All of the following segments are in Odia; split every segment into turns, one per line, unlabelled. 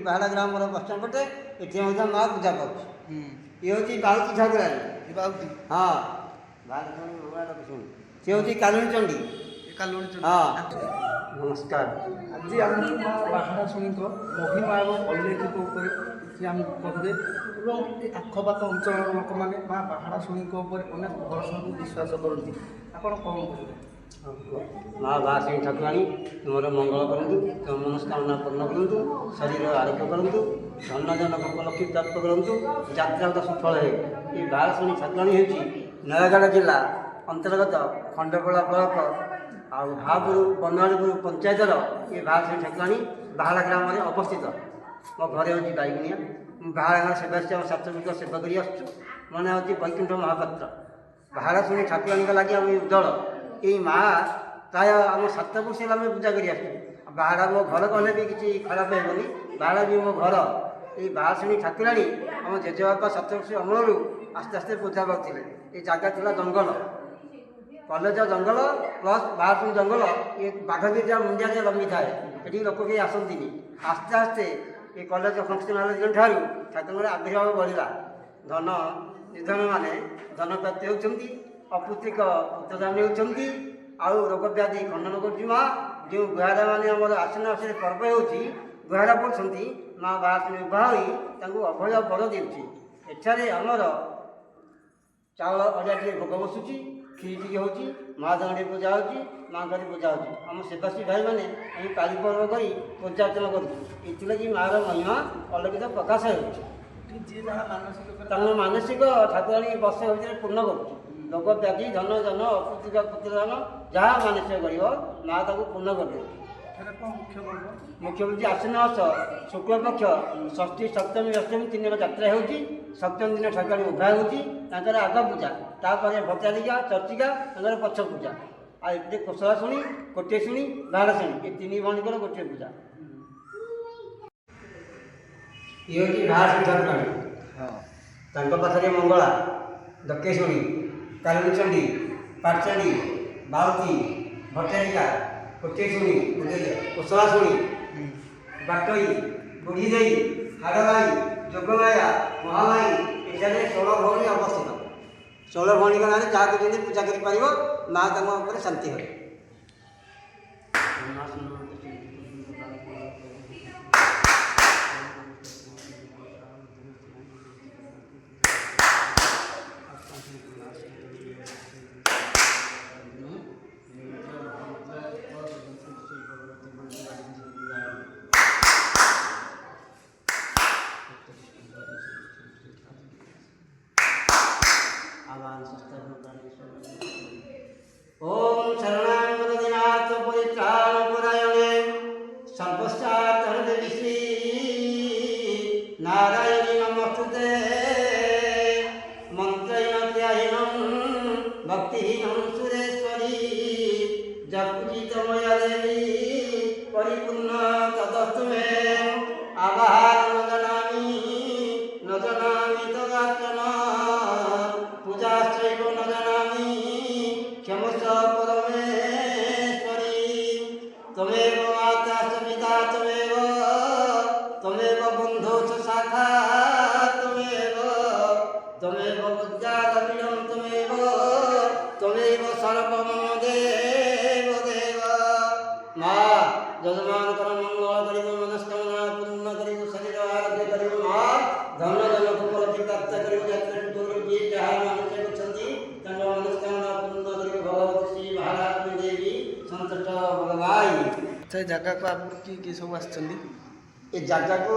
ବାହାଡ଼ା ଗ୍ରାମର ବସ୍ଷ୍ଟାଣ୍ଡ ପଟେ ଏଠି ମଧ୍ୟ ମା ପୂଜା ପାଉଛି। ଇଏ ହେଉଛି ବାହୁତି ଠାକୁରାଣୀ।
ବାହୁତି
ହଁ ବାହାଡ଼ାଶୁଣୀ ଲକ୍ଷ୍ମୀ ସେ ହେଉଛି କାଲୁଣୀ ଚଣ୍ଡୀ। ହଁ ନମସ୍କାର।
ଆଜି ଆମକୁ ମା ବାହାଡ଼ାଶୁଣୀଙ୍କ ମହିମା ଏବଂ ଐତିହ୍ୟ ଉପରେ କିଛି ଆମକୁ କହିବେ ଏବଂ ଏ ଆଖପାଖ ଅଞ୍ଚଳର ଲୋକମାନେ ମା ବାହାଡ଼ାଶୁଣୀଙ୍କ ଉପରେ ଅନେକ ଭରସା ଓ ବିଶ୍ୱାସ କରନ୍ତି। ଆପଣ କ'ଣ କହିବେ?
ମା ବାହାଡ଼ାଶୁଣୀ ଠାକୁରାଣୀ ତୁମର ମଙ୍ଗଳ କରନ୍ତୁ, ତୁମ ମନସ୍କାମନା ପୂର୍ଣ୍ଣ କରନ୍ତୁ, ଶରୀର ଆରୋଗ୍ୟ କରନ୍ତୁ, ଧନ ଜନ ଗୋପଲକ୍ଷ୍ମୀ ପ୍ରାପ୍ତ କରନ୍ତୁ, ଯାତ୍ରା ସୁଫଳ ହେଉ। ଏ ବାହାଡ଼ାଶୁଣୀ ଠାକୁରାଣୀ ହେଉଛି ନୟାଗଡ଼ ଜିଲ୍ଲା ଅନ୍ତର୍ଗତ ଖଣ୍ଡପଡ଼ା ବ୍ଲକ ଆଉ ଭାପୁର ବନୱାଳୀପୁର ପଞ୍ଚାୟତର ଏ ବାହାଡ଼ାଶୁଣୀ ଠାକୁରାଣୀ ବାହାଡ଼ା ଗ୍ରାମରେ ଅବସ୍ଥିତ। ମୋ ଘରେ ହେଉଛି ବାଇଗୁଣିଆ। ମୁଁ ବାହାଡ଼ା ଗାଁ ସେବାଶ୍ରମ ଛାତ୍ରବୃତ୍ତିର ସେବା କରି ଆସୁଛୁ। ମୋ ନାଁ ହେଉଛି ବୈକୁଣ୍ଠ ମହାପାତ୍ର। ବାହାଡ଼ାଶୁଣୀ ଠାକୁରାଣୀଙ୍କ ଲାଗି ଆମେ ଉଜ୍ଜଳ। ଏଇ ମା ପ୍ରାୟ ଆମ 7 ବର୍ଷ ହେଲା ଆମେ ପୂଜା କରି ଆସୁଛୁ। ବାହାଡ଼ା ମୋ ଘର କଲେ ବି କିଛି ଖରାପ ହେବନି। ବାହାଡ଼ା ବି ମୋ ଘର। ଏଇ ବାହାଡ଼ାଶୁଣୀ ଠାକୁରାଣୀ ଆମ ଜେଜେବାପା 7 ବର୍ଷ ଅମଳରୁ ଆସ୍ତେ ଆସ୍ତେ ପୂଜା ପାଉଥିଲେ। ଏ ଜାଗା ଥିଲା ଜଙ୍ଗଲ, କଲେଜ ଜଙ୍ଗଲ ପ୍ଲସ୍ ବାହାଡ଼ାଶୁଣୀ ଜଙ୍ଗଲ। ଏ ବାଘ ବି ଯାହା ମୁଣ୍ଡିଆରେ ଲମ୍ବିଥାଏ। ଏଠି ଲୋକ କେହି ଆସନ୍ତିନି। ଆସ୍ତେ ଆସ୍ତେ ଏ କଲେଜ ଫଙ୍କସନ୍ ହେଲା ଦିନଠାରୁ ଠାକୁରଙ୍କର ଆବିର୍ଭାବ ବଢ଼ିଲା। ଧନ ନିର୍ଦ୍ଧନମାନେ ଧନ ପ୍ରାପ୍ତି ହେଉଛନ୍ତି, ଅପୁତ୍ରିକ ପୁତ୍ରଦାନ ହେଉଛନ୍ତି, ଆଉ ରୋଗ ବ୍ୟାଧି ଖଣ୍ଡନ କରୁଛି ମା। ଯେଉଁ ଗୁହାରାମାନେ ଆମର ଆଶ୍ଵିନ ମାସରେ ପର୍ବ ହେଉଛି, ଗୁହାରା ପଡ଼ୁଛନ୍ତି, ମା ବାହାଡ଼ାଶୁଣୀ ଉଭା ହୋଇ ତାଙ୍କୁ ଅଭୟ ବର ଦେଉଛି। ଏଠାରେ ଆମର ଚାଉଳ ଅଜା ଟିକେ ଭୋଗ ବସୁଛି, କ୍ଷୀରି ଟିକେ ହେଉଛି, ମହାଦେବଙ୍କ ପୂଜା ହେଉଛି, ମାଆଙ୍କର ପୂଜା ହେଉଛି। ଆମ ସେବାସୀ ଭାଇମାନେ ଆମେ ପାଳି ପର୍ବ କରି ପୂଜା ଅର୍ଚ୍ଚନା କରୁଛୁ। ଏଥିଲାଗି ମାଆର ମହିମା ଅଲୌକିକ ପ୍ରକାଶ ହେଉଛି।
ଯିଏ ଯାହା ମାନସିକ
ତାଙ୍କ ମାନସିକ ଠାକୁରାଣୀ ବର୍ଷ ଭିତରେ ପୂର୍ଣ୍ଣ କରୁଛି। ରୋଗ ବ୍ୟାଧି ଧନ ଜନ ଅପୁତ୍ରିକ ପୁତ୍ରଦାନ ଯାହା ମାନସିକ କରିବ ମା ତାକୁ ପୂର୍ଣ୍ଣ କରିଦେଉଛି। ମୁଖ୍ୟ ହେଉଛି ଆଶ୍ଵିନ ମାସ ଶୁକ୍ଳପକ୍ଷ ଷଷ୍ଠୀ ସପ୍ତମୀ ଅଷ୍ଟମୀ 3 ଦିନ ଯାତ୍ରା ହେଉଛି। ସପ୍ତମୀ ଦିନ ଠାକୁରାଣୀ ଉଭା ହେଉଛି, ତାଙ୍କର ଆଗ ପୂଜା, ତାପରେ ଭଟ୍ଟାରିକା ଚର୍ଚ୍ଚିକା ତାଙ୍କର ପଛ ପୂଜା। ଆଉ ଏଥିରେ କୋଶଳାଶୁଣୀ, କୋଟେଶୁଣୀ, ବାହାଡ଼ାଶୁଣୀ ଏ 3 ଭଉଣୀଙ୍କର ଗୋଟିଏ ପୂଜା। ଇଏ ହେଉଛି ବାହାଡ଼ାଶୁଣୀ ଠାକୁରାଣୀ। ତାଙ୍କ ପାଖରେ ମଙ୍ଗଳା, ଦକେଶୁଣୀ, କାଲୁଣୀ ଚଣ୍ଡୀ, ପାଟଚଣ୍ଡୀ, ବାହୁତି, ଭଟ୍ଟାରିକା, କୋଟେଶୁଣୀ, କୋଶଳାଶୁଣୀ, ବାଟୋଇ, ବୁଢ଼ୀଦେଇ, ହାଡ଼ଭାଇ, ଯୋଗମାୟା, ମହାମାଇ ଏଠାରେ 16 ଭଉଣୀ ଅବସ୍ଥିତ। 16 ଭଉଣୀଙ୍କ ନାଁରେ ଯାହାକୁ ଯେମିତି ପୂଜା କରିପାରିବ ମା ତାଙ୍କ ଉପରେ ଶାନ୍ତି ହେବ। ओम शरणागतनाथ परित्राण परायणे सर्वशास्त्र श्री नारायणी नमस्तुते मंत्रहीन भक्तिहीन सुरेश्वरी जगुजितमया देवी परिपूर्ण तदस्तु मे आभार न जानामि तदाचन पूजाश्चैव न जानामि क्षमस्व परमेश्वरी त्वमेव माता च पिता त्वमेव बन्धो च शाखा त्वमेव बुद्ध्यादपिनं त्वमेव सर्वं देव ମା ଯଜମାନଙ୍କର ମଙ୍ଗଳ କରିବ, ମନସ୍କାମନା ପୂର୍ଣ୍ଣ କରିବ, ଶରୀର ଆରୋଗ୍ୟ କରିବ। ମା ଧନ ଜନ ଗୋପଲକ୍ଷ୍ମୀ ପ୍ରାପ୍ତ କରିବ। ଯାତ୍ରାରେ ଦୂରରୁ ଯିଏ ଯାହା ମାନସିକ କରିଛନ୍ତି ତାଙ୍କ ମନସ୍କାମନା ପୂର୍ଣ୍ଣ କରିବ। ଭଗବତୀ ଶ୍ରୀ ବାହାଡ଼ାଶୁଣୀ ଦେବୀ ସନ୍ତୁଷ୍ଟ ଭଗବାଇ।
ସେ ଜାଗାକୁ ଆଗରୁ କିଏ ସବୁ ଆସିଛନ୍ତି?
ଏ ଜାଗାକୁ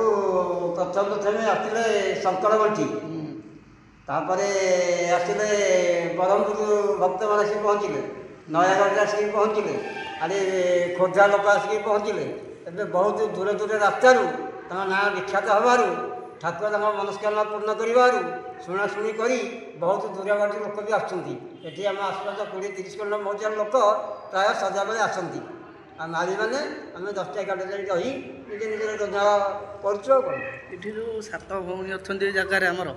ପ୍ରଥମେ ଆସିଥିଲେ ଶଙ୍କର ଗଣ୍ଠି, ତାପରେ ଆସିଲେ ବ୍ରହ୍ମପୁର ଭକ୍ତମାନେ ଆସିକି ପହଞ୍ଚିଲେ, ନୟାଗଡ଼ରେ ଆସିକି ପହଞ୍ଚିଲେ, ଆରେ ଖୋର୍ଦ୍ଧା ଲୋକ ଆସିକି ପହଞ୍ଚିଲେ। ଏବେ ବହୁତ ଦୂର ରାସ୍ତାରୁ ତାଙ୍କ ନାଁ ବିଖ୍ୟାତ ହେବାରୁ ଠାକୁର ତାଙ୍କ ମନସ୍କାମନା ପୂର୍ଣ୍ଣ କରିବାରୁ ଶୁଣାଶୁଣି କରି ବହୁତ ଦୂର ବାଟରୁ ଲୋକ ବି ଆସୁଛନ୍ତି। ଏଠି ଆମ ଆସପାସ 20-30 କିଲୋମିଟର ମୌଜାର ଲୋକ ପ୍ରାୟ ସଦାବେଳେ ଆସନ୍ତି। ଆଉ ନାରୀମାନେ ଆମେ 10ଟା-11ଟା ଯାଇ ରହି ନିଜର ରୋଜଗାର କରୁଛୁ। ଆଉ କ'ଣ
ଏଠି ଯେଉଁ 7 ଭଉଣୀ ଅଛନ୍ତି ଏ ଜାଗାରେ ଆମର,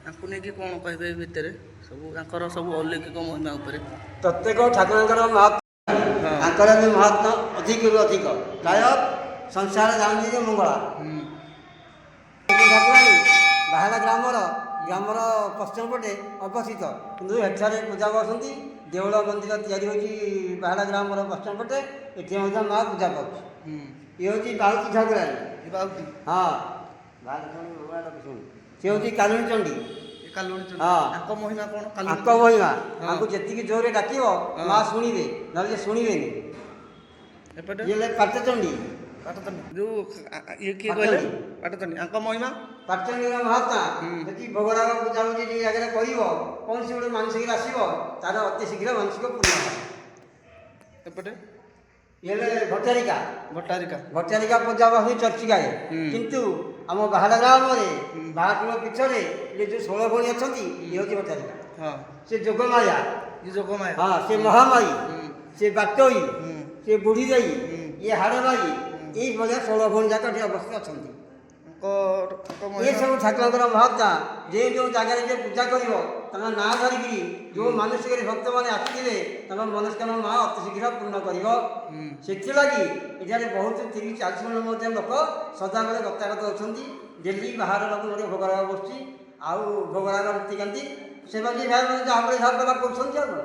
ତାଙ୍କୁ ନେଇକି କ'ଣ କହିବେ ଏ ଭିତରେ ସବୁ ତାଙ୍କର ସବୁ ଅଲୌକିକ ମହିମା ଉପରେ?
ପ୍ରତ୍ୟେକ ଠାକୁରଙ୍କର ମହତ୍ଵ, ତାଙ୍କର ବି ମହତ୍ଵ ଅଧିକରୁ ଅଧିକ। ପ୍ରାୟ ସଂସାର ଜାଣନ୍ତି ଯେ ମଙ୍ଗଳା ବାହାଡ଼ା ଗ୍ରାମର ପଶ୍ଚିମ ପଟେ ଅବସ୍ଥିତ, କିନ୍ତୁ ଏଠାରେ ପୂଜା ପାଉଛନ୍ତି। ଦେଉଳ ମନ୍ଦିର ତିଆରି ହେଉଛି ବାହାଡ଼ା ଗ୍ରାମର ପଶ୍ଚିମ ପଟେ, ଏଠି ମଧ୍ୟ ମା ପୂଜା ପାଉଛି। ଇଏ ହେଉଛି ବାହୁତି ଠାକୁରାଣୀ।
ବାହୁତି
ହଁ, ସେ ହେଉଛି କାଲୁଣୀ ଚଣ୍ଡୀ। ହଁ,
ଆଙ୍କ ମହିମା କ'ଣ?
ଆଙ୍କ ମହିମା, ଆଙ୍କୁ ଯେତିକି ଜୋରରେ ଡାକିବ ମା ଶୁଣିବେ, ନହେଲେ ଶୁଣିବେନି।
ଏପଟେ
ଇଏ ହେଲେ ପାଟଚଣ୍ଡୀ।
ପାଟଚଣ୍ଡୀ ଯେଉଁ ଇଏ କିଏ କହିଲେ? ପାଟଚଣ୍ଡୀ ଆଙ୍କ ମହିମା।
ପାଟଚଣ୍ଡୀର ମହାତ୍ମା, ଯଦି ଭୋଗରାଗ ପୂଜାପୂଜି ଯେ ଜାଗାରେ କରିବ, କୌଣସି ଗୋଟେ ମାନସିକରେ ଆସିବ, ତାର ଅତି ଶୀଘ୍ର ମାନସିକ ପୂର୍ଣ୍ଣ ହେବ।
ଏପଟେ
ଇଏ ହେଲେ ଭଟ୍ଟାରିକା।
ଭଟ୍ଟାରିକା
ପୂଜା ହୁଏ ଚର୍ଚ୍ଚିକାରେ, କିନ୍ତୁ ଆମ ବାହାଡ଼ା ଗ୍ରାମରେ ବାହାଟୁଳ ପୀଠରେ ଇଏ ଯେଉଁ 16 ଭଉଣୀ ଅଛନ୍ତି, ଇଏ ହେଉଛି ଭଟ୍ଟାରିକା।
ହଁ,
ସେ ଯୋଗମାୟା,
ଯୋଗମାୟା।
ହଁ, ସେ ମହାମାୟୀ, ସେ ବାଟୋଇ, ସେ ବୁଢ଼ୀ ଦେଇ, ଇଏ ହାଡ଼ବାଇ, ଏଇଭଳିଆ 16 ଭଉଣୀ ଯାକ ଏଠି ଅବସ୍ଥିତ ଅଛନ୍ତି। ଏସବୁ ଠାକୁରଙ୍କର ମହାତ୍ମା। ଯେଉଁ ଜାଗାରେ ଯିଏ ପୂଜା କରିବ, ତାଙ୍କ ନାଁ ଧରିକିରି ଯେଉଁ ମାନସିକରେ ଭକ୍ତମାନେ ଆସିଥିବେ, ତାଙ୍କ ମନସ୍କାମନା ମା ଅତି ଶୀଘ୍ର ପୂର୍ଣ୍ଣ କରିବ। ସେଥିଲାଗି ଏଠାରେ ବହୁତ 30-40 ଜଣ ମଧ୍ୟ ଲୋକ ସଦାବେଳେ ଗତାଗତ ଅଛନ୍ତି। ଡେଲି ବାହାର ଲୋକ ମଧ୍ୟ ଭୋଗରାଗ ବସୁଛି, ଆଉ ଭୋଗରାଗ ନୀତିକାନ୍ତି ସେବାକି ଭାଇମାନେ ଯାହା ଭଳି ଭାବରେ କରୁଛନ୍ତି ଆଉ କ'ଣ।